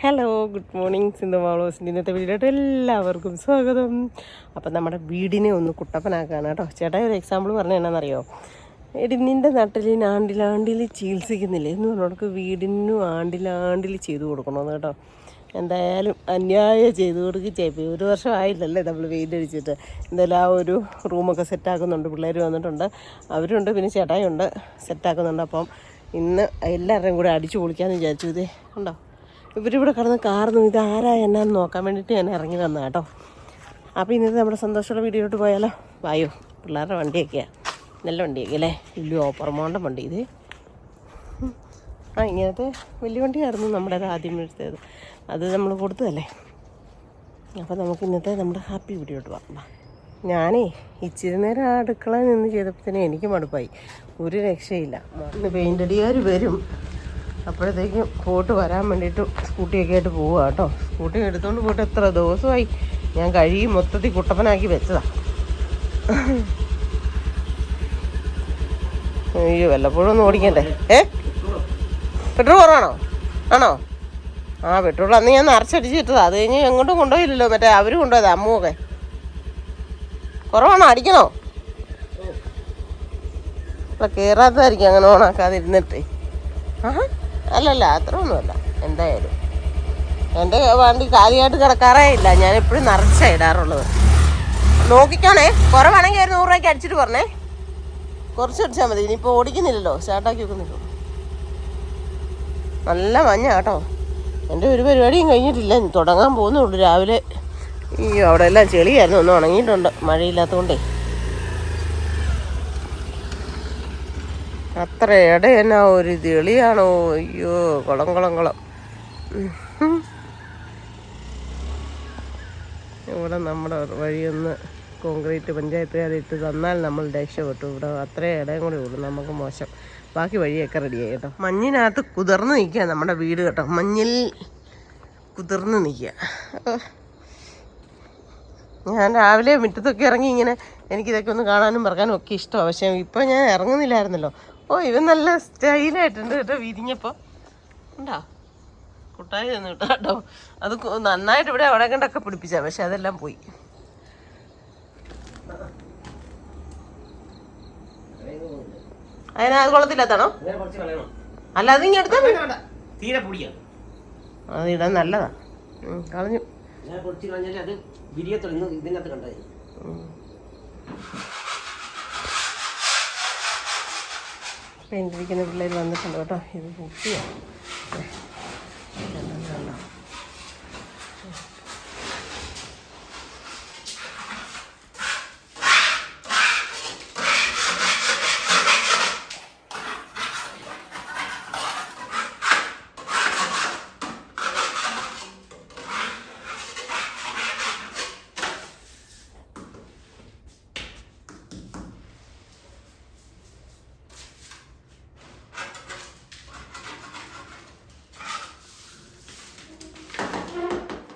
Hello, good morning. Sindhu മാളോസിൻ്റെ ഇന്നത്തെ വീഡിയോട്ട് എല്ലാവർക്കും സ്വാഗതം. അപ്പം നമ്മുടെ വീടിനെ ഒന്ന് കുട്ടപ്പനാക്കാണ് കേട്ടോ. ചേട്ടാ ഒരു എക്സാമ്പിൾ പറഞ്ഞാൽ എന്നാണെന്നറിയോ? എടി നിൻ്റെ നാട്ടിൽ ആണ്ടിലാണ്ടിൽ ചികിത്സിക്കുന്നില്ലേ എന്ന് പറഞ്ഞവർക്ക് വീടിനും ആണ്ടിലാണ്ടിൽ ചെയ്തു കൊടുക്കണമെന്ന് കേട്ടോ. എന്തായാലും അന്യായം ചെയ്തു കൊടുക്കുകയും ചെയ്യും. ഒരു വർഷം ആയില്ലല്ലേ നമ്മൾ വെയിൽ അടിച്ചിട്ട്. എന്തായാലും ആ ഒരു റൂമൊക്കെ സെറ്റാക്കുന്നുണ്ട്. പിള്ളേർ വന്നിട്ടുണ്ട്, അവരുണ്ട്, പിന്നെ ചേട്ടായുണ്ട്, സെറ്റാക്കുന്നുണ്ട്. അപ്പം ഇന്ന് എല്ലാവരുടെയും കൂടെ അടിച്ചു പൊളിക്കാമെന്ന് വിചാരിച്ചു. ഇതേ ഉണ്ടോ, ഇവരിവിടെ കിടന്ന് കാർന്നു. ഇത് ആരാ എന്നാന്ന് നോക്കാൻ വേണ്ടിയിട്ട് ഞാൻ ഇറങ്ങി വന്ന കേട്ടോ. അപ്പോൾ ഇന്നത്തെ നമ്മുടെ സന്തോഷമുള്ള വീഡിയോട്ട് പോയാലോ? വായോ, പിള്ളേരുടെ വണ്ടിയൊക്കെയാണ്, നല്ല വണ്ടിയൊക്കെ അല്ലേ, വലിയ ഓപ്പർമോണ്ട വണ്ടി. ഇത് ഇങ്ങനത്തെ വലിയ വണ്ടിയായിരുന്നു നമ്മുടെ ആദ്യം എടുത്തത്, അത് നമ്മൾ കൊടുത്തതല്ലേ. അപ്പോൾ നമുക്ക് ഇന്നത്തെ നമ്മുടെ ഹാപ്പി വീഡിയോട്ട് പോകാം. ഞാനേ ഇച്ചിരി നേരം ആ അടുക്കളയിൽ നിന്ന് ചെയ്തപ്പോഴത്തേനും എനിക്ക് മടുപ്പായി, ഒരു രക്ഷയില്ല. ഇന്ന് പെയിൻ്റ് അടിക്കാർ വരും, അപ്പോഴത്തേക്കും പോയിട്ട് വരാൻ വേണ്ടിയിട്ട് സ്കൂട്ടിയൊക്കെ ആയിട്ട് പോവുക കേട്ടോ. സ്കൂട്ടി എടുത്തുകൊണ്ട് പോയിട്ട് എത്ര ദിവസമായി ഞാൻ കഴുകി മൊത്തത്തിൽ കുട്ടപ്പനാക്കി വെച്ചതാണ്. അയ്യോ, വല്ലപ്പോഴും ഒന്ന് ഓടിക്കണ്ടേ? പെട്രോൾ കുറവാണോ? ആണോ? ആ, പെട്രോൾ അന്ന് ഞാൻ നിറച്ചടിച്ചിട്ടതാണ്. അത് കഴിഞ്ഞ് എങ്ങോട്ടും കൊണ്ടുപോയില്ലല്ലോ, മറ്റേ അവർ കൊണ്ടുപോയത് അമ്മുവൊക്കെ. കുറവാണോ? അടിക്കണോ? അല്ല, കയറാത്തതായിരിക്കും അങ്ങനെ ഓണാക്കാതെ ഇരുന്നിട്ട്. ആഹാ, അല്ലല്ല, അത്ര ഒന്നുമല്ല. എന്തായാലും എൻ്റെ വണ്ടി കാലിയായിട്ട് കിടക്കാറേ ഇല്ല, ഞാൻ എപ്പോഴും നിറച്ചാണ് ഇടാറുള്ളത്. നോക്കിക്കോണേ, കുറവാണെങ്കിൽ ഒരു 100 രൂപയ്ക്ക് അടിച്ചിട്ട് പറഞ്ഞേ. കുറച്ച് അടിച്ചാൽ മതി, ഇനിയിപ്പോൾ ഓടിക്കുന്നില്ലല്ലോ, സ്റ്റാർട്ടാക്കി വെക്കുന്നില്ലോ. നല്ല മഞ്ഞ കേട്ടോ. എൻ്റെ ഒരു പരിപാടിയും കഴിഞ്ഞിട്ടില്ല, തുടങ്ങാൻ പോകുന്നുള്ളൂ. രാവിലെ ഈ അവിടെ എല്ലാം ചെളിയായിരുന്നു, ഒന്ന് ഉണങ്ങിയിട്ടുണ്ട് മഴയില്ലാത്തതുകൊണ്ടേ. അത്ര ഇട എന്നാ ഒരു ചെളിയാണോ, അയ്യോ, കുളം. ഇവിടെ നമ്മുടെ വഴിയൊന്ന് കോൺക്രീറ്റ് പഞ്ചായത്തുകാരിട്ട് തന്നാൽ നമ്മൾ രക്ഷപ്പെട്ടു. ഇവിടെ അത്രയും ഇടയും കൂടെ ഉള്ളൂ, നമുക്ക് മോശം. ബാക്കി വഴിയൊക്കെ റെഡിയായി കേട്ടോ. മഞ്ഞിനകത്ത് കുതിർന്ന് നിൽക്കുക നമ്മുടെ വീട് കേട്ടോ, മഞ്ഞിൽ കുതിർന്ന് നിൽക്കുക. ഞാൻ രാവിലെ മുറ്റത്തൊക്കെ ഇറങ്ങി ഇങ്ങനെ, എനിക്കിതൊക്കെ ഒന്ന് കാണാനും പറക്കാനും ഒക്കെ ഇഷ്ടമാണ്. പക്ഷേ ഇപ്പം ഞാൻ ഇറങ്ങുന്നില്ലായിരുന്നല്ലോ. ഓ, ഇവൻ നല്ല സ്റ്റൈലായിട്ടുണ്ട് കേട്ടോ, വിരിഞ്ഞപ്പോൾ ഉണ്ടോ. കുട്ടായി തന്നു കേട്ടോ കേട്ടോ. അത് നന്നായിട്ട് ഇവിടെ അവിടെ കണ്ടൊക്കെ പിടിപ്പിച്ചാൽ, പക്ഷെ അതെല്ലാം പോയി. അതിന് അത് കൊള്ളത്തില്ലാത്താണോ? അല്ല, അത് ഇങ്ങനെ എടുത്താൽ അത് ഇടാൻ നല്ലതാ. കളഞ്ഞു. പെയിൻ്റിരിക്കുന്ന പിള്ളേർ വന്നിട്ടുണ്ട് കേട്ടോ. ഇത് കുട്ടിയാണ്.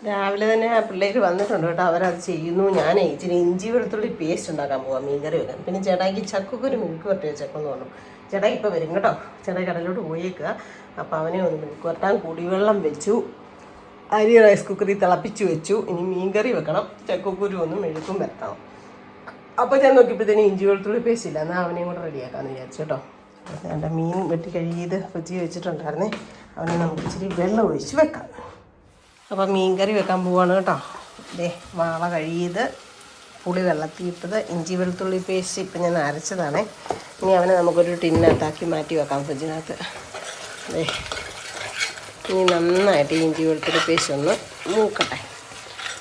രാവിലെ തന്നെ ആ പിള്ളേർ വന്നിട്ടുണ്ട് കേട്ടോ, അവരത് ചെയ്യുന്നു. ഞാൻ ഇച്ചിരി ഇഞ്ചി വെളുത്തുള്ളി പേസ്റ്റ് ഉണ്ടാക്കാൻ പോകാം മീൻകറി വെക്കാൻ. പിന്നെ ചേട്ടായിക്ക് ചക്കൊരു മിൽക്ക് വരട്ടി വെച്ചേക്കെന്ന് പറഞ്ഞു. ചേട്ടായി ഇപ്പോൾ വരും കേട്ടോ. ചേട്ടായി കടലിലോട്ട് പോയേക്കുക. അപ്പോൾ അവനെ ഒന്ന് മിൽക്ക് വരട്ടാൻ കുടിവെള്ളം വെച്ചു, അരി റൈസ് കുക്കറിൽ തിളപ്പിച്ച് വെച്ചു. ഇനി മീൻകറി വെക്കണം, ചക്കക്കുരു ഒന്ന് മെഴുക്കും വരട്ടണം. അപ്പോൾ ഞാൻ നോക്കിയപ്പോഴത്തേനും ഇഞ്ചി വെളുത്തുള്ളി പേസ്റ്റ് ഇല്ല, എന്നാൽ അവനെയും കൂടെ റെഡിയാക്കാമെന്ന് വിചാരിച്ചു കേട്ടോ. എൻ്റെ മീൻ വെട്ടി കഴുകിയത് ഫ്രിഡ്ജിൽ വെച്ചിട്ടുണ്ടായിരുന്നേ, അവനെ നമുക്ക് ഇച്ചിരി വെള്ളം ഒഴിച്ച് വെക്കാം. അപ്പം മീൻ കറി വെക്കാൻ പോവാണ് കേട്ടോ. ദേ, വാള കഴുകിയത്, പുളി വെള്ളത്തിയിട്ടത്, ഇഞ്ചി വെളുത്തുള്ളി പേസ്റ്റ് ഇപ്പം ഞാൻ അരച്ചതാണേ. ഇനി അവനെ നമുക്കൊരു ടിന്നകത്താക്കി മാറ്റി വെക്കാം ഫ്രിഡ്ജിനകത്ത്. ദേ, ഇനി നന്നായിട്ട് ഇഞ്ചി വെളുത്തുള്ളി പേസ്റ്റ് ഒന്ന് മൂക്കട്ടെ.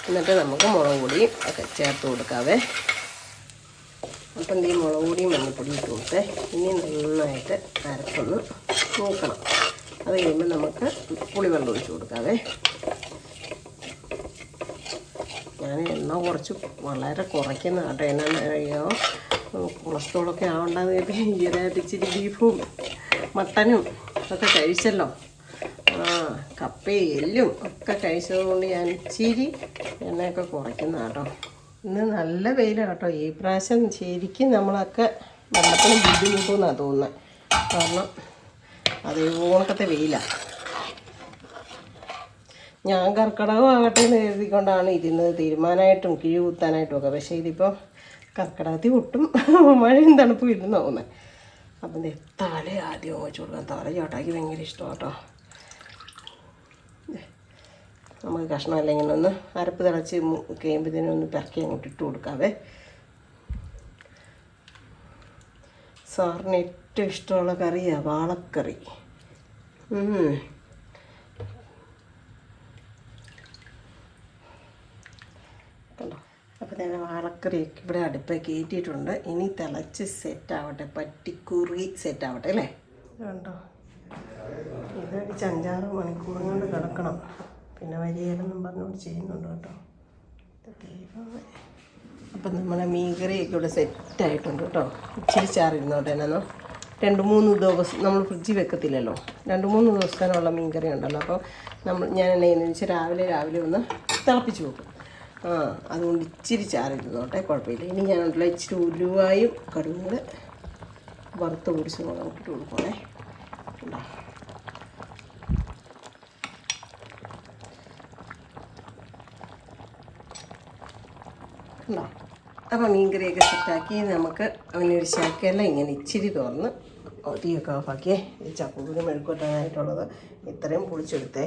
എന്നിട്ട് നമുക്ക് മുളക് പൊടിയും ഒക്കെ ചേർത്ത് കൊടുക്കാവേ. അപ്പം ഈ മുളക് പൊടിയും മഞ്ഞൾപ്പൊടി ഇട്ട് കൊടുത്തേ. ഇനി നന്നായിട്ട് അരപ്പൊന്ന് മൂക്കണം. അത് കഴിയുമ്പോൾ നമുക്ക് പുളിവെള്ളം ഒഴിച്ച് കൊടുക്കാവേ. ഞാൻ എണ്ണ വളരെ കുറയ്ക്കുന്ന കേട്ടോ. എന്നാന്ന് അറിയോ, കൊളസ്ട്രോളൊക്കെ ആവണ്ടെന്ന് കേട്ട് ഈയിടെയായിട്ട് ഇച്ചിരി ബീഫും മട്ടനും ഒക്കെ കഴിച്ചല്ലോ. കപ്പയും എല്ലും ഒക്കെ കഴിച്ചതുകൊണ്ട് ഞാൻ ഇച്ചിരി എണ്ണയൊക്കെ കുറയ്ക്കുന്ന കേട്ടോ. ഇന്ന് നല്ല വെയിലാണ് കേട്ടോ. ഈ പ്രാവശ്യം ശരിക്കും നമ്മളൊക്കെ വെള്ളത്തിന് ബുദ്ധിമുട്ടുമെന്നാണ് തോന്നുന്നത്. കാരണം അതേ ഓണക്കത്തെ വെയിലാണ്. ഞാൻ കർക്കിടകം ആകട്ടെ എന്ന് കരുതിക്കൊണ്ടാണ് ഇരുന്നത്, തീരുമാനമായിട്ടും കിഴി കുത്താനായിട്ടും ഒക്കെ. പക്ഷേ ഇതിപ്പോൾ കർക്കിടകത്തിൽ ഒട്ടും മഴയും തണുപ്പും ഇല്ലെന്ന് തോന്നുന്നത്. അപ്പം തല ആദ്യം വെച്ച് കൊടുക്കാം. തല ചേട്ടാക്കി ഭയങ്കര ഇഷ്ടമാണ് കേട്ടോ. നമുക്ക് കഷ്ണമല്ല ഇങ്ങനെ ഒന്ന് അരപ്പ് തിളച്ച് കഴിയുമ്പോഴത്തേനും ഒന്ന് പിറക്കി അങ്ങോട്ട് ഇട്ട് കൊടുക്കാവേ. സാറിന് ഏറ്റവും ഇഷ്ടമുള്ള കറിയാണ് വാളക്കറി. കണ്ടോ? അപ്പോൾ ഞാൻ വാളക്കറിയൊക്കെ ഇവിടെ അടുപ്പിൽ കയറ്റിയിട്ടുണ്ട്. ഇനി തിളച്ച് സെറ്റാവട്ടെ, പറ്റിക്കുറി സെറ്റാവട്ടെ അല്ലേ. കണ്ടോ, ഇതൊരു 5-6 മണിക്കൂർ കൊണ്ട് കിടക്കണം. പിന്നെ വരികയില്ലെന്നും പറഞ്ഞുകൊണ്ട് ചെയ്യുന്നുണ്ട് കേട്ടോ. അപ്പം നമ്മുടെ മീൻകറിയൊക്കെ ഇവിടെ സെറ്റായിട്ടുണ്ട് കേട്ടോ. ഇച്ചിരി ചാറിരുന്നോട്ടെ. എന്നാന്നോ 2-3 ദിവസം നമ്മൾ ഫ്രിഡ്ജിൽ വെക്കത്തില്ലല്ലോ, 2-3 ദിവസത്തിനുള്ള മീൻകറി ഉണ്ടല്ലോ. അപ്പോൾ ഞാൻ എന്നാ ചെയ്യുന്നതെന്ന് വെച്ചാൽ രാവിലെ ഒന്ന് തിളപ്പിച്ച് വെക്കും. അതുകൊണ്ട് ഇച്ചിരി ചാറിരുന്നോട്ടെ, കുഴപ്പമില്ല. ഇനി ഞാനുണ്ടല്ലോ ഇച്ചിരി ഉലുവായും കടുകും കൂടെ വറുത്ത് പൊടിച്ച് നമുക്ക് ഇട്ട് കൊടുക്കണേ. ഉണ്ടോ? ഉണ്ടോ? അപ്പോൾ മീൻകറിയൊക്കെ സെറ്റാക്കി നമുക്ക് അവനൊരു ശാക്കയെല്ലാം ഇങ്ങനെ ഇച്ചിരി തുറന്ന് തീയൊക്കെ ഓഫാക്കിയേ. ഈ ചക്കൂരിന് മെഴുക്കൊട്ടാനായിട്ടുള്ളത് ഇത്രയും പൊളിച്ചെടുത്തേ.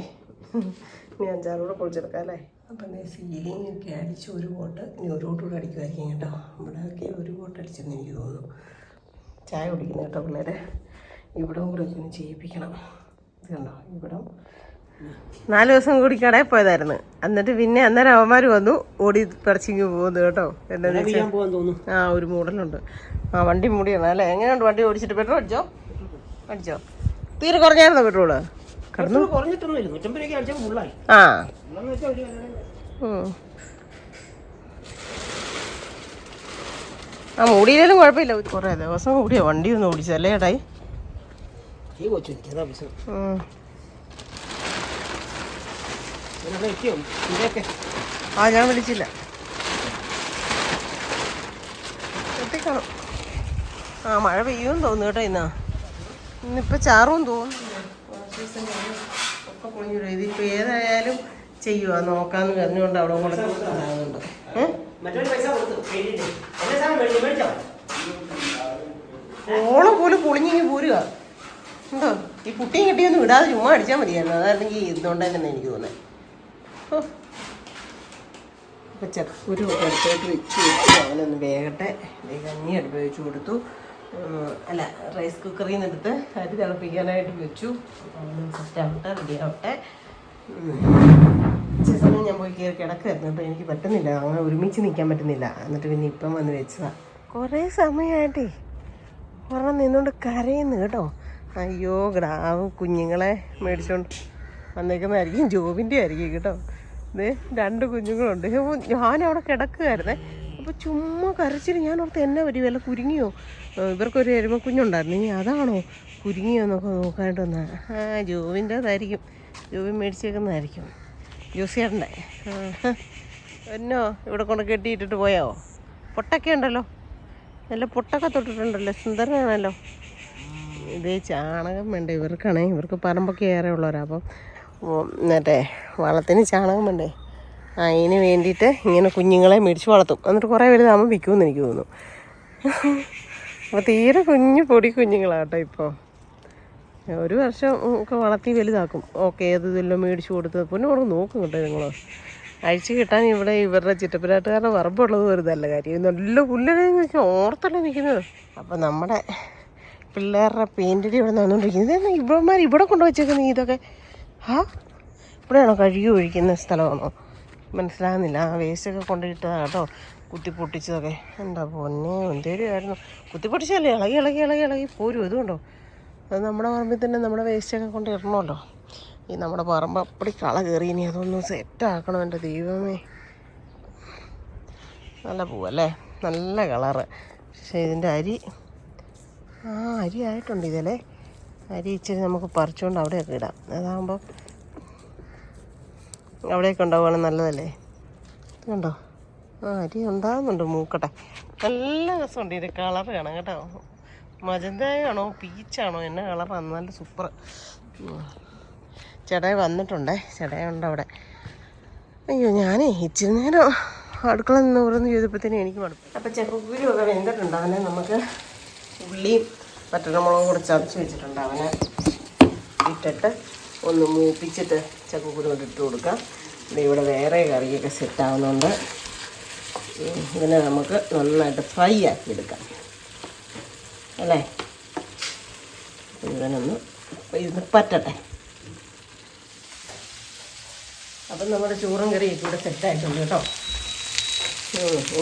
ഇനി 5-6 കൂടെ പൊളിച്ചെടുക്കാം അല്ലേ. അപ്പം സീലിംഗ് ഒക്കെ അടിച്ച് ഒരു കോട്ട്, ഇനി ഒരു കോട്ട് കൂടെ അടിക്കുമായിരിക്കും കേട്ടോ. ഇവിടെയൊക്കെ ഒരു കോട്ട് അടിച്ചെന്ന് എനിക്ക് തോന്നുന്നു. ചായ കുടിക്കുന്നു കേട്ടോ പിള്ളേരെ. ഇവിടെ കൂടെ ഒന്ന് ചെയ്യിപ്പിക്കണം. ഇത് കണ്ടോ, ഇവിടെ 4 ദിവസം കൂടി കടയിൽ പോയതായിരുന്നു. എന്നിട്ട് പിന്നെ അന്നേരം അവന്മാർ വന്നു ഓടി പറിച്ചിങ്ങ് പോകുന്നു കേട്ടോ. എന്താണെന്ന് വെച്ചാൽ ഒരു മൂടലുണ്ട്. വണ്ടി മൂടിയാണ് അല്ലേ. എങ്ങനെയുണ്ട് വണ്ടി ഓടിച്ചിട്ട്? പെട്രോൾ അടിച്ചോ? തീരെ കുറഞ്ഞായിരുന്നോ പെട്രോള്? കടന്നു മൂടിയില്ലേലും കുഴപ്പമില്ല. കുറേ ദിവസം കൂടിയോ വണ്ടി ഒന്ന് ഓടിച്ചല്ലേ ചേട്ടായി? ഞാൻ വിളിച്ചില്ല, എത്തിക്കണം. മഴ പെയ്യുമെന്ന് തോന്നുന്നു കേട്ടോ. ഇന്നിപ്പോൾ ചാറും തോന്നുന്നു. ഒക്കെ പൊളിഞ്ഞു. ഇതിപ്പോൾ ഏതായാലും ചെയ്യുക നോക്കാമെന്ന് പറഞ്ഞുകൊണ്ട് അവിടെ കൂടെ ഇതാകുന്നുണ്ട്. ഓളം പോലും പൊളിഞ്ഞിങ്ങി പോരുക ഉണ്ടോ. ഈ കുട്ടിയും കിട്ടിയൊന്നും വിടാതെ ചുമ്മാ അടിച്ചാൽ മതിയായിരുന്നു. അതായിരുന്നെങ്കിൽ ഇതുകൊണ്ട് തന്നെ എനിക്ക് തോന്നുന്നത്. അപ്പോൾ ചക്കൂര് അടുത്തോട്ട് വെച്ച് അവനൊന്ന് വേകട്ടെ. കഞ്ഞി അടുപ്പ് വെച്ച് കൊടുത്തു. അല്ല, റൈസ് കുക്കറിൽ നിന്ന് എടുത്ത് അരി തിളപ്പിക്കാനായിട്ട് വെച്ചു. അപ്പോൾ അവന് സെറ്റാവട്ടെ, റെഡി ആവട്ടെ. ചില സമയം ഞാൻ പോയി കയറി കിടക്കായിരുന്നു. അപ്പോൾ എനിക്ക് പറ്റുന്നില്ല, അങ്ങനെ ഒരുമിച്ച് നിൽക്കാൻ പറ്റുന്നില്ല. എന്നിട്ട് പിന്നെ ഇപ്പം വന്ന് വെച്ചതാണ്. കുറേ സമയമായിട്ടേ ഒരെണ്ണം നിന്നുകൊണ്ട് കരയുന്നു കേട്ടോ. അയ്യോ, ഗ്രാവ് കുഞ്ഞുങ്ങളെ മേടിച്ചുകൊണ്ട് വന്നേക്കുന്നതായിരിക്കും, ജോബിൻ്റെ ആയിരിക്കും കേട്ടോ. ഇത് 2 കുഞ്ഞുങ്ങളുണ്ട്. ഞാനവിടെ കിടക്കുകയായിരുന്നേ. അപ്പോൾ ചുമ്മാ കരച്ചിട്ട് ഞാൻ ഓർത്ത് എന്നെ പറ്റി വല്ല കുരുങ്ങിയോ, ഇവർക്കൊരു എരുമക്കുഞ്ഞുണ്ടായിരുന്നു, ഇനി അതാണോ കുരുങ്ങിയോ എന്നൊക്കെ നോക്കാനായിട്ട് വന്നാൽ ജോബിൻ്റെതായിരിക്കും. ജോബി മേടിച്ചേക്കുന്നതായിരിക്കും, ജോസിയേട്ടൻ്റെ. എന്നോ ഇവിടെ കൊണ്ട് കെട്ടിയിട്ടിട്ട് പോയോ? പൊട്ടൊക്കെ ഉണ്ടല്ലോ, നല്ല പൊട്ടൊക്കെ തൊട്ടിട്ടുണ്ടല്ലോ, സുന്ദരനാണല്ലോ. ഇതേ ചാണകം വേണ്ടേ ഇവർക്കാണേ. ഇവർക്ക് പറമ്പൊക്കെ ഏറെ ഉള്ളവരാണ്. അപ്പം മറ്റേ വളത്തിന് ചാണകം വേണ്ടേ. അതിന് വേണ്ടിയിട്ട് ഇങ്ങനെ കുഞ്ഞുങ്ങളെ മേടിച്ച് വളർത്തും. എന്നിട്ട് കുറേ വലുതാകുമ്പോൾ വിൽക്കുമെന്ന് എനിക്ക് തോന്നുന്നു. അപ്പോൾ തീരെ പൊടി കുഞ്ഞുങ്ങളാണ് കേട്ടോ. ഇപ്പോൾ 1 വർഷം ഒക്കെ വളർത്തി വലുതാക്കും. ഓക്കെ, ഏതെല്ലാം മേടിച്ച് കൊടുത്ത് പിന്നെ അവിടെ നോക്കും കേട്ടോ. നിങ്ങൾ അഴിച്ച് കിട്ടാൻ ഇവിടെ ഇവരുടെ ചിറ്റപ്പനാട്ടുകാരുടെ പറമ്പുള്ളത് ഒരു നല്ല കാര്യം. നല്ല പുല്ലനെന്ന് വെച്ചാൽ ഓർത്തല്ലേ നിൽക്കുന്നത്. അപ്പോൾ നമ്മുടെ പിള്ളേരുടെ പെയിൻറ്റിൽ ഇവിടെ നടന്നുകൊണ്ടിരിക്കുന്നത്. ഇവന്മാർ ഇവിടെ കൊണ്ടുവച്ചേക്കുന്നത് ഇതൊക്കെ ഇവിടെയാണോ കഴുകി ഒഴിക്കുന്ന സ്ഥലമാണോ? മനസ്സിലാകുന്നില്ല. വേസ്റ്റൊക്കെ കൊണ്ടുപോയിട്ടതാണ് കേട്ടോ കുത്തി പൊട്ടിച്ചതൊക്കെ. എന്താ പൊന്നെ, എന്തേലുമായിരുന്നു. കുത്തി പൊട്ടിച്ചല്ലേ ഇളകി പോരും. അതുകൊണ്ടോ അത് നമ്മുടെ പറമ്പിൽ തന്നെ നമ്മുടെ വേസ്റ്റൊക്കെ കൊണ്ട് ഇടണമല്ലോ. ഈ നമ്മുടെ പറമ്പ് അപ്പടി കള കയറി. ഇനി അതൊന്നും സെറ്റാക്കണം എൻ്റെ ദൈവമേ. നല്ല പൂവല്ലേ, നല്ല കളറ്. പക്ഷേ ഇതിൻ്റെ അരി ആയിട്ടുണ്ട് ഇതല്ലേ. അരി ഇച്ചിരി നമുക്ക് പറിച്ചുകൊണ്ട് അവിടെയൊക്കെ ഇടാം. അതാകുമ്പോൾ അവിടെയൊക്കെ ഉണ്ടാവുകയാണെങ്കിൽ നല്ലതല്ലേ. കണ്ടോ, അരി ഉണ്ടാകുന്നുണ്ട്. മൂക്കട്ടെ, നല്ല രസമുണ്ട്. ഇത് കളർ കാണാം കേട്ടോ. മജന്തയാണോ പീച്ചാണോ എന്നെ കളറാണ്, നല്ല സൂപ്പർ. ചേട്ടായി വന്നിട്ടുണ്ടേ, ചേട്ടായി ഉണ്ട് അവിടെ. അയ്യോ ഞാനേ ഇച്ചിരി നേരം അടുക്കള നിന്ന് ഓരോന്ന് ചെയ്തപ്പോഴത്തേനും എനിക്ക് മടുത്തു. അപ്പം ചക്കക്കുരുവൊക്കെ വെന്തിട്ടുണ്ട്. അവനെ നമുക്ക് ഉള്ളിയും പച്ചമുളകും കൂടെ ചതച്ച് വെച്ചിട്ടുണ്ട്. അവനെ ഇട്ടിട്ട് ഒന്ന് മൂപ്പിച്ചിട്ട് ചക്കക്കുരു ഇട്ട് കൊടുക്കാം. ഇവിടെ വേറെ കറിയൊക്കെ സെറ്റാവുന്നുണ്ട്. ഇതിനെ നമുക്ക് നന്നായിട്ട് ഫ്രൈ ആക്കി എടുക്കാം അല്ലേ. ഇവനൊന്ന് ഇത് പറ്റട്ടെ. അപ്പം നമ്മുടെ ചോറും കറിയൊക്കെ ഇവിടെ സെറ്റായിട്ടുണ്ട് കേട്ടോ.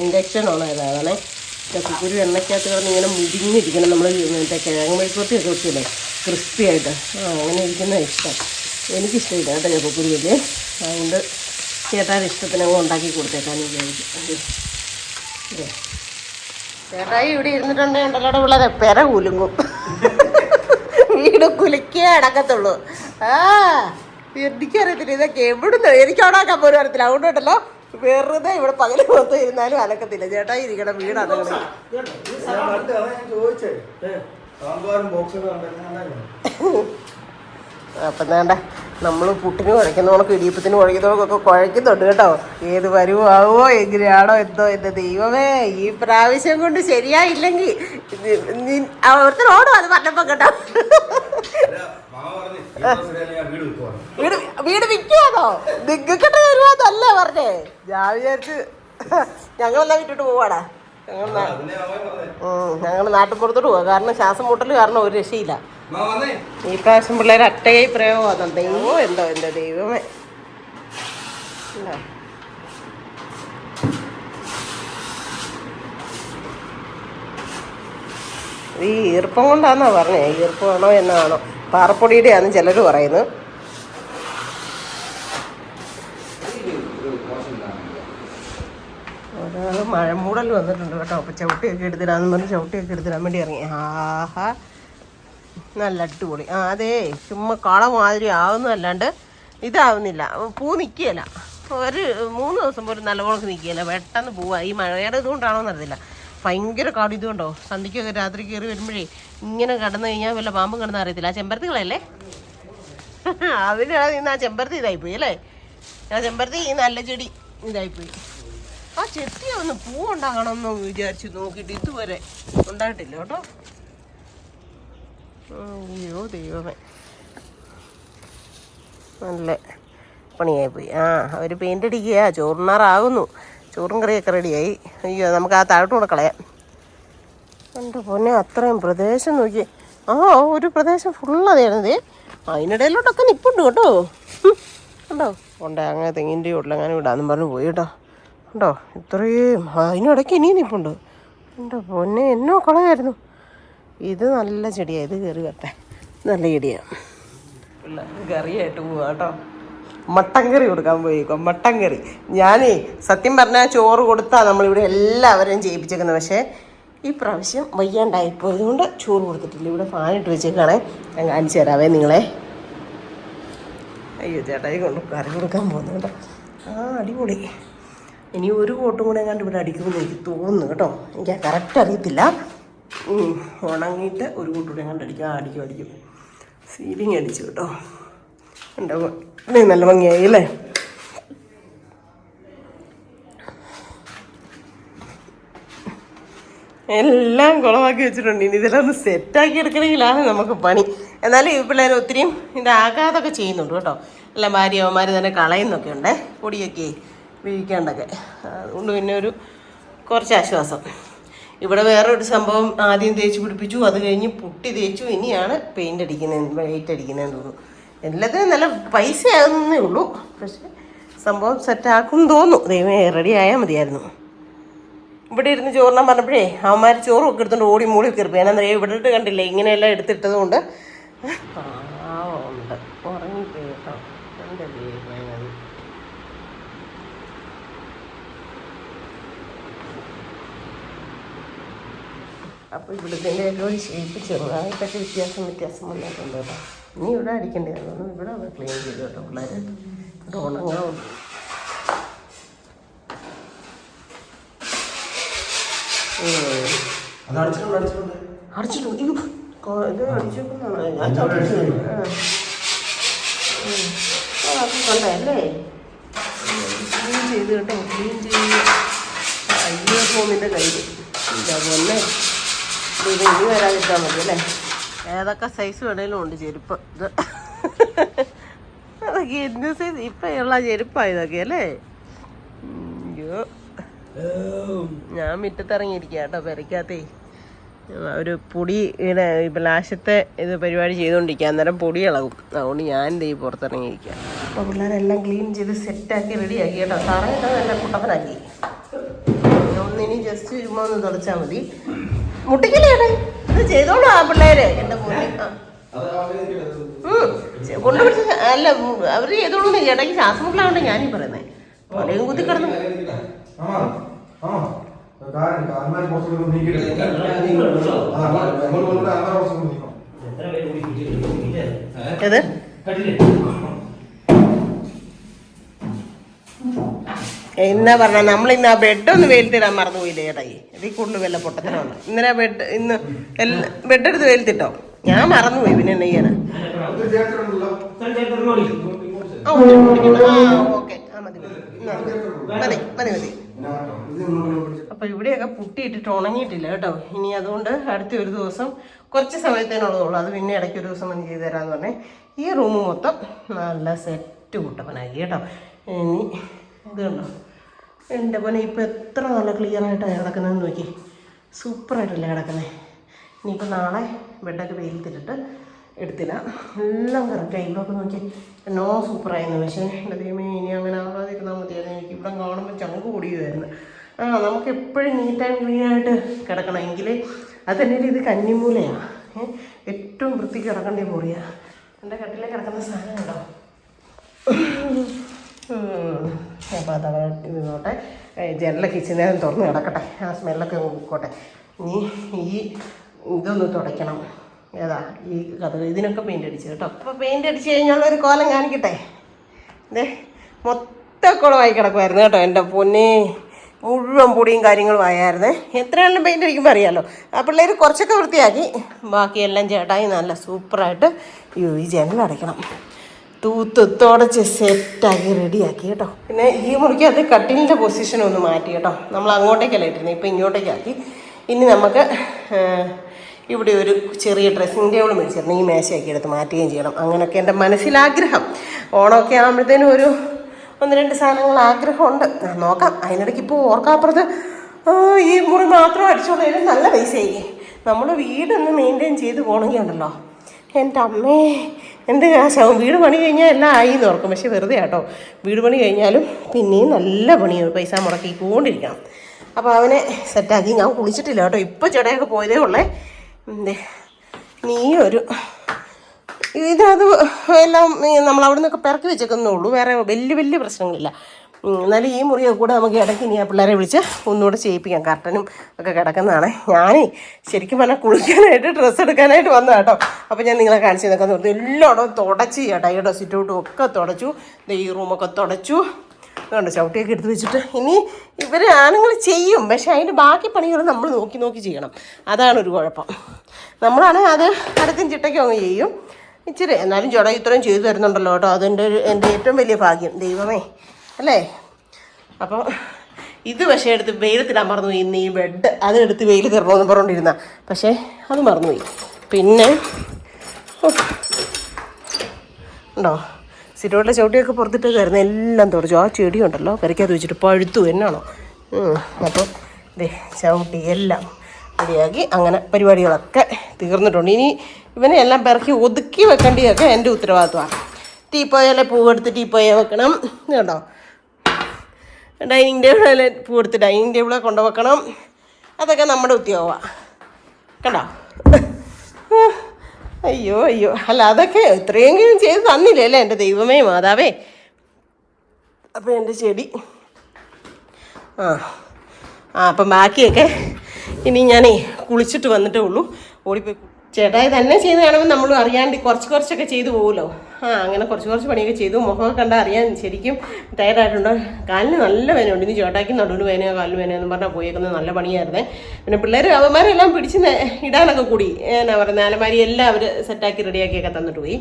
ഇൻഡക്ഷനാണ് അതാണേ. ചക്കക്കുരു എണ്ണയ്ക്കകത്ത് കിടന്ന് ഇങ്ങനെ മുരിഞ്ഞിരിക്കണം. നമ്മൾ മറ്റേ കിഴങ്ങ് മെഴുക്കുവരട്ടിയൊക്കെ വെച്ചില്ലേ ക്രിസ്പി ആയിട്ട്, അങ്ങനെ ഇരിക്കുന്ന ഇഷ്ടം. എനിക്കിഷ്ടമില്ല കേട്ടോ ചക്കക്കുരു വലിയ. അതുകൊണ്ട് ചേട്ടായുടെ ഇഷ്ടത്തിന് അങ്ങ് ഉണ്ടാക്കി കൊടുത്തേക്കാന്ന് വിചാരിക്കും. ചേട്ടായി ഇവിടെ ഇരുന്നിട്ടുണ്ടെങ്കിൽ ഉണ്ടല്ലോ പിള്ളേരെ പെര കുലുങ്ങും. വീട് കുലുക്കേ അടക്കത്തുള്ളൂ. എനിക്കറിയത്തില്ല ഇതൊക്കെ എവിടുന്ന് എനിക്ക് ഉണ്ടാക്കാൻ പോലും അറിയത്തില്ല. അതുകൊണ്ടല്ലോ വെറുതെ ഇവിടെ പകല് മൊത്തം ഇരുന്നാലും അനക്കത്തില്ല. ചേട്ടായി ഇരിക്കണം വീട് അതങ്ങനെ. അപ്പം വേണ്ട നമ്മൾ പുട്ടിന് കുഴയ്ക്കുന്നവർക്ക് ഇടിയപ്പത്തിന് കുഴയ്ക്കുന്നവർക്കൊക്കെ കുഴയ്ക്കുന്നുണ്ട് കേട്ടോ. ഏത് വരുവാവോ എങ്ങനെയാണോ എന്തോ. എൻ്റെ ദൈവമേ, ഈ പ്രാവശ്യം കൊണ്ട് ശരിയായില്ലെങ്കിൽ ഓർത്തരോടും അത് പറഞ്ഞപ്പോൾ കേട്ടോ. വീട് വിൽക്കുവാണോ? നിങ്ങൾക്കിട്ട് തരുവാന്നല്ലേ പറഞ്ഞേ. ഞാൻ വിചാരിച്ച് ഞങ്ങളെല്ലാം വിട്ടിട്ട് പോവാടാ. ഞങ്ങൾ നാട്ടിൻപുറത്തോട്ട് പോവാം. കാരണം ശ്വാസം മുട്ടൽ കാരണം ഒരു രക്ഷയില്ല. ഈ പ്രാവശ്യം പിള്ളേർ അട്ടകൈ പ്രയോഗമാണ്. ദൈവമോ എന്തോ എൻ്റെ ദൈവമേ. ഈ ഈർപ്പം കൊണ്ടാണെന്നാ പറഞ്ഞേ. ഈർപ്പമാണോ എന്നാണോ പാറപ്പൊടിയുടെ ആണെന്ന് ചിലർ പറയുന്നു. ഒരാൾ മഴമൂടൽ വന്നിട്ടുണ്ട് കേട്ടോ. അപ്പോൾ ചവിട്ടിയൊക്കെ എടുത്തിടാന്ന് പറഞ്ഞ് ചവിട്ടിയൊക്കെ എടുത്തിടാൻ വേണ്ടി ഇറങ്ങി. ആഹാ നല്ല അടിപൊളി. അതെ, ചുമ്മാ കള മാതിരി ആവുന്നതല്ലാണ്ട് ഇതാവുന്നില്ല. പൂ നിൽക്കുകയില്ല. ഒരു 3 ദിവസം പോലും നല്ലവണ്ണം നിൽക്കുകയില്ല. പെട്ടെന്ന് പോവാ. ഈ മഴയുടെ ഇതുകൊണ്ടാണോ എന്നറിയത്തില്ല. ഭയങ്കര കാട്. ഇതുകൊണ്ടോ സന്ധ്യയ്ക്കൊക്കെ രാത്രി കയറി വരുമ്പോഴേ ഇങ്ങനെ കടന്നു കഴിഞ്ഞാൽ വല്ല പാമ്പും കിടന്ന് അറിയത്തില്ല. ആ ചെമ്പരത്തികളല്ലേ അതിനാണ് ഇന്ന് ആ ചെമ്പരത്തി ഇതായിപ്പോയി അല്ലേ. ആ ചെമ്പരത്തി ഈ നല്ല ചെടി ഇതായിപ്പോയി. ആ ചെത്തി ഒന്ന് പൂ ഉണ്ടാകണമെന്ന് വിചാരിച്ചു നോക്കിയിട്ട് ഇതുവരെ ഉണ്ടായിട്ടില്ല കേട്ടോ. അയ്യോ ദൈവമേ, നല്ല പണിയായിപ്പോയി. അവർ പെയിൻ്റ് അടിക്കുക. ചോറുണ്ണാറാകുന്നു. ചോറും കറിയൊക്കെ റെഡിയായി. അയ്യോ നമുക്ക് ആ താഴോട്ട് കൂടെ കളയാം. എൻ്റെ പൊന്നെ, അത്രയും പ്രദേശം നോക്കി. ഒരു പ്രദേശം ഫുള്ളതായിരുന്നതേ. അതിനിടയിലോട്ടൊക്കെ നിൽപ്പുണ്ട് കേട്ടോ. കണ്ടോ കൊണ്ടേ അങ്ങനെ തെങ്ങിൻ്റെ ഉള്ളങ്ങനെ വിടാമെന്നും പറഞ്ഞു പോയി കേട്ടോ. കണ്ടോ ഇത്രയും അതിനിടയ്ക്ക് ഇനിയും നിൽപ്പുണ്ട്. എൻ്റെ പൊന്നെ, എന്നോ കളയായിരുന്നു. ഇത് നല്ല ചെടിയാണ്. ഇത് കയറി വരട്ടെ. നല്ല ചെടിയാണ്. പിള്ളേർക്ക് കറിയായിട്ട് പോവാ കേട്ടോ. മട്ടൻ കറി കൊടുക്കാൻ പോയേക്കും. മട്ടൻ കറി ഞാനേ സത്യം പറഞ്ഞാൽ ചോറ് കൊടുത്താൽ നമ്മളിവിടെ എല്ലാവരെയും ചെയ്യിപ്പിച്ചേക്കുന്നത്. പക്ഷേ ഈ പ്രാവശ്യം വയ്യാണ്ടായിപ്പോയത് കൊണ്ട് ചോറ് കൊടുത്തിട്ടില്ല. ഇവിടെ ഫാനിട്ട് വെച്ചേക്കാണേ. ഞാൻ കാണിച്ചു തരാവേ നിങ്ങളെ. അയ്യോ ചേട്ടായി കൊണ്ട് കറി കൊടുക്കാൻ പോകുന്നു കേട്ടോ. അടിപൊളി. ഇനി ഒരു കോട്ടും കൂടെ കണ്ട് ഇവിടെ അടിക്കുമെന്ന് എനിക്ക് തോന്നുന്നു കേട്ടോ. എനിക്ക് കറക്റ്റ് അറിയത്തില്ല. ഉണങ്ങിയിട്ട് ഒരു കൂട്ടുകൂടെ കണ്ട് അടിക്കും. സീലിംഗ് അടിച്ചു കേട്ടോ. ഉണ്ടാവും. നല്ല ഭംഗിയായി അല്ലേ. എല്ലാം കുളമാക്കി വെച്ചിട്ടുണ്ട്. ഇനി ഇതെല്ലാം ഒന്ന് സെറ്റാക്കി എടുക്കണമെങ്കിലാണ് നമുക്ക് പണി. എന്നാലും ഈ പിള്ളേർ ഒത്തിരിയും ഇതാകാതൊക്കെ ചെയ്യുന്നുണ്ട് കേട്ടോ. എല്ലാം ഭാര്യമാർ തന്നെ കളയുന്നൊക്കെ ഉണ്ടേ. പൊടിയൊക്കെ വീഴിക്കാണ്ടൊക്കെ. അതുകൊണ്ട് പിന്നെ ഒരു കുറച്ച് ആശ്വാസം. ഇവിടെ വേറൊരു സംഭവം ആദ്യം തേച്ച് പിടിപ്പിച്ചു. അത് കഴിഞ്ഞ് പുട്ടി തേച്ചു. ഇനിയാണ് പെയിൻ്റ് അടിക്കുന്നത്, വെയിറ്റ് അടിക്കുന്നതെന്ന് തോന്നുന്നു. എല്ലാത്തിനും നല്ല പൈസ ആകുന്നേ ഉള്ളൂ. പക്ഷെ സംഭവം സെറ്റാക്കും തോന്നുന്നു. ദൈവമേ, റെഡി ആയാൽ മതിയായിരുന്നു. ഇവിടെ ഇരുന്ന് ചോറിനാൻ പറഞ്ഞപ്പോഴേ അവന്മാർ ചോറും എടുത്തുകൊണ്ട് ഓടി മൂടി കയറിപ്പോയി. എന്നാ ഇവിടെ ഇട്ട് കണ്ടില്ലേ ഇങ്ങനെയെല്ലാം എടുത്തിട്ടത് കൊണ്ട്. ഉണ്ട് ഉറങ്ങിപ്പോയി കേട്ടോ. എൻ്റെ ദൈവമേ. അപ്പോൾ ഇവിടുത്തെ ഒരു ഷേപ്പ് ചെറുതായിട്ടൊക്കെ വ്യത്യാസം വന്നിട്ടുണ്ട് കേട്ടോ. ഇനി ഇവിടെ അടിക്കേണ്ടതായിരുന്നു. ഇവിടെ ഒന്ന് ക്ലീൻ ചെയ്തു കേട്ടോ പിള്ളേർ. ഇവിടെ ഉണങ്ങാവും. അടിച്ചിട്ടുണ്ട്. ഇത് അടിച്ചേക്കുന്നതാണ് ഞാൻ കണ്ടല്ലേ. ചെയ്ത് കേട്ടോ, ക്ലീൻ ചെയ്ത്. അയ്യോ ഫോമിൻ്റെ കയ്യിൽ ഒന്ന് ഇത് ഇനി വരാതിരിക്കാൻ മതി അല്ലേ. ഏതൊക്കെ സൈസ് വേണേലും ഉണ്ട് ചെരുപ്പ്. ഇത് അതൊക്കെ എന്ത് സൈസ് ഇപ്പം ഉള്ള ചെരുപ്പാണ് ഇതൊക്കെ അല്ലേ. അയ്യോ ഞാൻ മുറ്റത്തിറങ്ങിയിരിക്കുക കേട്ടോ, പെരയ്ക്കകത്തേ ഒരു പൊടി ഇങ്ങനെ ലാശത്തെ ഇത് പരിപാടി ചെയ്തുകൊണ്ടിരിക്കുക, അന്നേരം പൊടി ഇളകും. അതുകൊണ്ട് ഞാൻ ഈ പുറത്തിറങ്ങിയിരിക്കുക. അപ്പോൾ പിള്ളേരെല്ലാം ക്ലീൻ ചെയ്ത് സെറ്റാക്കി റെഡിയാക്കി കേട്ടോ. തറയൊക്കെ നല്ല കുട്ടപ്പനാക്കി. ഒന്നിനി ജസ്റ്റ് ചുമ്മാ ഒന്ന് തുടച്ചാൽ മതി. മുട്ടിക്കല്ലേ ചേട്ടാ ഇത് ചെയ്തോളൂ ആ പിള്ളേര്. എൻ്റെ മോനെ കൊണ്ടുപിടിച്ച അല്ല അവർ ചെയ്തോളൂ. ചേട്ടാക്ക് ശ്വാസം മുട്ടലാവണ്ടേ ഞാനീ പറയുന്നത്. കൊലയും കുത്തി കിടന്നു. ഏത് എന്നാ പറഞ്ഞ നമ്മളിന്ന് ആ ബെഡൊന്ന് വെയിലത്തിടാൻ മറന്നുപോയില്ലേ ചേട്ടായി. ഇതിൽ കൂടുതൽ വല്ല പൊട്ടത്തിനുണ്ട്. ഇന്നലെ ഇന്ന് ബെഡ് എടുത്ത് വെയിലത്തിട്ടോ, ഞാൻ മറന്നുപോയി. പിന്നെ എന്നാ ചെയ്യാനാ. ഓക്കെ മതി മതി മതി. അപ്പൊ ഇവിടെയൊക്കെ പുട്ടിയിട്ടിട്ട് ഉണങ്ങിയിട്ടില്ല കേട്ടോ. ഇനി അതുകൊണ്ട് അടുത്ത ഒരു ദിവസം കുറച്ച് സമയത്തേനുള്ളതുള്ളൂ. അത് പിന്നെ ഇടയ്ക്ക് ഒരു ദിവസം ചെയ്ത് തരാമെന്ന് പറഞ്ഞേ. ഈ റൂം മൊത്തം നല്ല സെറ്റ് കുട്ടപ്പനാക്കി കേട്ടോ. ഇനി ഇത് കണ്ടോ എൻ്റെ പോലെ ഇപ്പം എത്ര നല്ല ക്ലിയർ ആയിട്ടാണ് കിടക്കുന്നതെന്ന് നോക്കി. സൂപ്പറായിട്ടല്ലേ കിടക്കുന്നത്. ഇനിയിപ്പോൾ നാളെ ബെഡൊക്കെ വെയിലത്തിട്ടിട്ട് എടുത്തില്ല. എല്ലാം കറക്റ്റായി. ഇവിടെയൊക്കെ നോക്കി എന്നോ സൂപ്പറായിരുന്നു. പക്ഷേ എൻ്റെ ദൈവമേ ഇനി അങ്ങനെ ആകാതിരുന്നാൽ മതിയായിരുന്നു. എനിക്ക് ഇവിടെ കാണുമ്പോൾ ചങ്ക് പൊടിയുമായിരുന്നു. നമുക്ക് എപ്പോഴും നീറ്റ് ആൻഡ് ക്ലീനായിട്ട് കിടക്കണം. എങ്കിൽ അത് തന്നെ ഇത് കന്നിമൂലയാണ്. ഏറ്റവും വൃത്തിക്ക് കിടക്കേണ്ട മുറിയാണ്. എൻ്റെ കട്ടിലേക്ക് കിടക്കുന്ന സാധനം ഉണ്ടോ. അപ്പോൾ അതവ ഇരുന്നോട്ടെ. ജനല കിച്ചനേരം തുറന്ന് കിടക്കട്ടെ. ആ സ്മെല്ലൊക്കെ പോയിക്കോട്ടെ. ഇനി ഈ ഇതൊന്ന് തുടയ്ക്കണം. ഏതാ ഈ കഥ. ഇതിനൊക്കെ പെയിൻ്റ് അടിച്ചു കേട്ടോ. അപ്പോൾ പെയിൻ്റ് അടിച്ച് കഴിഞ്ഞുള്ളൊരു കോലം കാണിക്കട്ടെ. ഇതേ മൊത്തം കുളമായി കിടക്കുമായിരുന്നു കേട്ടോ. എൻ്റെ പൊന്നെ മുഴുവൻ പൊടിയും കാര്യങ്ങളും ആയായിരുന്നേ. എത്രയാണെങ്കിലും പെയിൻ്റ് അടിക്കുമ്പോൾ അറിയാമല്ലോ. ആ പിള്ളേർ കുറച്ചൊക്കെ വൃത്തിയാക്കി. ബാക്കിയെല്ലാം ചേട്ടായി നല്ല സൂപ്പറായിട്ട് ഈ ജനലടയ്ക്കണം. തൂത്തുടച്ച് സെറ്റാക്കി റെഡിയാക്കി കേട്ടോ. പിന്നെ ഈ മുറിക്കകത്ത് കട്ടിലിൻ്റെ പൊസിഷൻ ഒന്ന് മാറ്റി കേട്ടോ. നമ്മൾ അങ്ങോട്ടേക്കല്ല ഇട്ടിരുന്നത്, ഇപ്പം ഇങ്ങോട്ടേക്കാക്കി. ഇനി നമുക്ക് ഇവിടെ ഒരു ചെറിയ ഡ്രസ്സിങ് ടേബിൾ മേടിച്ചിരുന്നു. ഈ മേശയൊക്കെ എടുത്ത് മാറ്റുകയും ചെയ്യണം. അങ്ങനെയൊക്കെ എൻ്റെ മനസ്സിലാഗ്രഹം. ഓണമൊക്കെ ആകുമ്പോഴത്തേനും ഒരു 1-2 സാധനങ്ങൾ ആഗ്രഹമുണ്ട്. നോക്കാം. അതിനിടയ്ക്ക് ഇപ്പോൾ ഓർക്കാപ്പുറത്ത് ഈ മുറി മാത്രം അടിച്ചുകൊണ്ടതിന് നല്ല പൈസയായി. നമ്മൾ വീടൊന്ന് മെയിൻറ്റെയിൻ ചെയ്ത് പോകണമെങ്കിൽ ഉണ്ടല്ലോ എൻ്റെ അമ്മേ എന്ത് കാശാവും. വീട് പണി കഴിഞ്ഞാൽ എല്ലാം ആയി എന്ന് ഓർക്കും. പക്ഷെ വെറുതെ കേട്ടോ. വീട് പണി കഴിഞ്ഞാലും പിന്നെയും നല്ല പണിയാണ്. പൈസ മുടക്കിക്കൊണ്ടിരിക്കണം. അപ്പോൾ അവനെ സെറ്റാക്കി. ഞാൻ കുളിച്ചിട്ടില്ല കേട്ടോ. ഇപ്പോൾ ചേട്ടയൊക്കെ പോയതേ ഉള്ളേ. നീ ഒരു ഇതിനകത്ത് എല്ലാം നമ്മൾ അവിടെ നിന്നൊക്കെ പിറക്കി വെച്ചേക്കുന്നേ ഉള്ളൂ. വേറെ വലിയ പ്രശ്നങ്ങളില്ല. എന്നാലും ഈ മുറിയൊക്കെ കൂടെ നമുക്ക് ഇടയ്ക്ക് ഇനി ആ പിള്ളേരെ വിളിച്ച് ഒന്നുകൂടെ ചെയ്യിപ്പിക്കാം. കർട്ടനും ഒക്കെ കിടക്കുന്നതാണ്. ഞാനേ ശരിക്കും പറഞ്ഞാൽ കുളിക്കാനായിട്ട് ഡ്രസ്സ് എടുക്കാനായിട്ട് വന്ന കേട്ടോ. അപ്പോൾ ഞാൻ നിങ്ങളെ കാണിച്ചു തന്നൊക്കെ നോക്കി എല്ലായിടവും തുടച്ച് ചേട്ടായിട്ടോ. സിറ്റൗട്ടും ഒക്കെ തുടച്ചു. ഈ റൂമൊക്കെ തുടച്ചു. അതുകൊണ്ട് ചവിട്ടിയൊക്കെ എടുത്ത് വെച്ചിട്ട് ഇനി ഇവർ ആണുങ്ങൾ ചെയ്യും. പക്ഷേ അതിൻ്റെ ബാക്കി പണികൾ നമ്മൾ നോക്കി ചെയ്യണം. അതാണൊരു കുഴപ്പം. നമ്മളാണെങ്കിൽ അത് അടുത്തും ചിട്ടയ്ക്കും അങ്ങ് ചെയ്യും. ഇച്ചിരി എന്നാലും ചേട്ടാ ഇത്രയും ചെയ്തു തരുന്നുണ്ടല്ലോ കേട്ടോ. എൻ്റെ ഏറ്റവും വലിയ ഭാഗ്യം. ദൈവമേ അല്ലേ. അപ്പോൾ ഇത് പക്ഷേ എടുത്ത് വെയിലത്തിടാൻ മറന്നുപോയി. ഇന്ന് ഈ ബെഡ് അതെടുത്ത് വെയിൽ തരണമെന്ന് പറഞ്ഞുകൊണ്ടിരുന്ന, പക്ഷേ അത് മറന്നുപോയി. പിന്നെ ഉണ്ടോ സിറ്റോട്ടിലെ ചവിട്ടിയൊക്കെ പുറത്തിട്ട് കയറുന്ന എല്ലാം തുടച്ചു. ആ ചെടിയുണ്ടല്ലോ പെരയ്ക്കകത്ത് വെച്ചിട്ട് പഴുത്തു എന്നാണോ. അപ്പോൾ ദേ ചവിട്ടി എല്ലാം റെഡിയാക്കി. അങ്ങനെ പരിപാടികളൊക്കെ തീർന്നിട്ടുണ്ട്. ഇനി ഇവനെ എല്ലാം പിറക്കി ഒതുക്കി വെക്കേണ്ടിയൊക്കെ എൻ്റെ ഉത്തരവാദിത്വമാണ്. ടീപ്പോയല്ലേ പൂവെടുത്ത് ടീപ്പോയെ വെക്കണം. കേട്ടോ ഡൈനിങ് ടേബിളിൽ പൂവെടുത്ത് ഡൈനിങ് ടേബിളിൽ കൊണ്ടുവെക്കണം. അതൊക്കെ നമ്മുടെ ഉദ്യോഗമാണ് കേട്ടോ. അയ്യോ അല്ല അതൊക്കെ ഇത്രയെങ്കിലും ചെയ്ത് തന്നില്ലേ അല്ലേ എൻ്റെ ദൈവമേ മാതാവേ. അപ്പോൾ എൻ്റെ ചെടി അപ്പം ബാക്കിയൊക്കെ ഇനി ഞാനേ കുളിച്ചിട്ട് വന്നിട്ടേ ഉള്ളൂ. ഓടിപ്പോയി ചേട്ടായി തന്നെ ചെയ്ത് കാണുമ്പോൾ നമ്മൾ അറിയാണ്ട് കുറച്ചൊക്കെ ചെയ്തു പോകുമല്ലോ. അങ്ങനെ കുറച്ച് പണിയൊക്കെ ചെയ്തു. മുഖമൊക്കെ കണ്ടാൽ അറിയാൻ ശരിക്കും ടയർഡായിട്ടുണ്ട്. കാലിന് നല്ല വേനയുണ്ട്. ഇനി ചേട്ടാക്കി നടുവിന് വേനയോ കാലിന് വേനയോ എന്ന് പറഞ്ഞാൽ പോയേക്കുന്നത് നല്ല പണിയായിരുന്നേ. പിന്നെ പിള്ളേർ അവന്മാരെല്ലാം പിടിച്ച് ഇടാനൊക്കെ കൂടി എന്നാ പറയുന്നത്. അലമാരി എല്ലാം അവർ സെറ്റാക്കി റെഡിയാക്കിയൊക്കെ തന്നിട്ട് പോയി.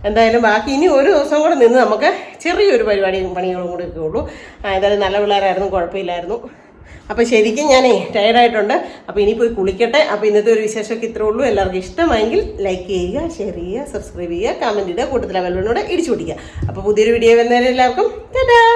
എന്തായാലും ബാക്കി ഇനി ഒരു ദിവസം കൂടെ നിന്ന് നമുക്ക് ചെറിയൊരു പണികളും കൂടെ ഒക്കെ ഉള്ളൂ. എന്തായാലും നല്ല പിള്ളേരായിരുന്നു, കുഴപ്പമില്ലായിരുന്നു. അപ്പോൾ ശരിക്കും ഞാനേ ടയർഡായിട്ടുണ്ട്. അപ്പോൾ ഇനി പോയി കുളിക്കട്ടെ. അപ്പോൾ ഇന്നത്തെ ഒരു വിശേഷമൊക്കെ ഇത്രേ ഉള്ളൂ. എല്ലാവർക്കും ഇഷ്ടമെങ്കിൽ ലൈക്ക് ചെയ്യുക, ഷെയർ ചെയ്യുക, സബ്സ്ക്രൈബ് ചെയ്യുക, കമൻറ്റ് ഇടുക, കൂട്ടത്തിലെ ബെല്ലിനോട് ഇടിച്ചു പിടിക്കുക. അപ്പോൾ പുതിയൊരു വീഡിയോ വരുന്നവരെ എല്ലാവർക്കും ടാറ്റാ.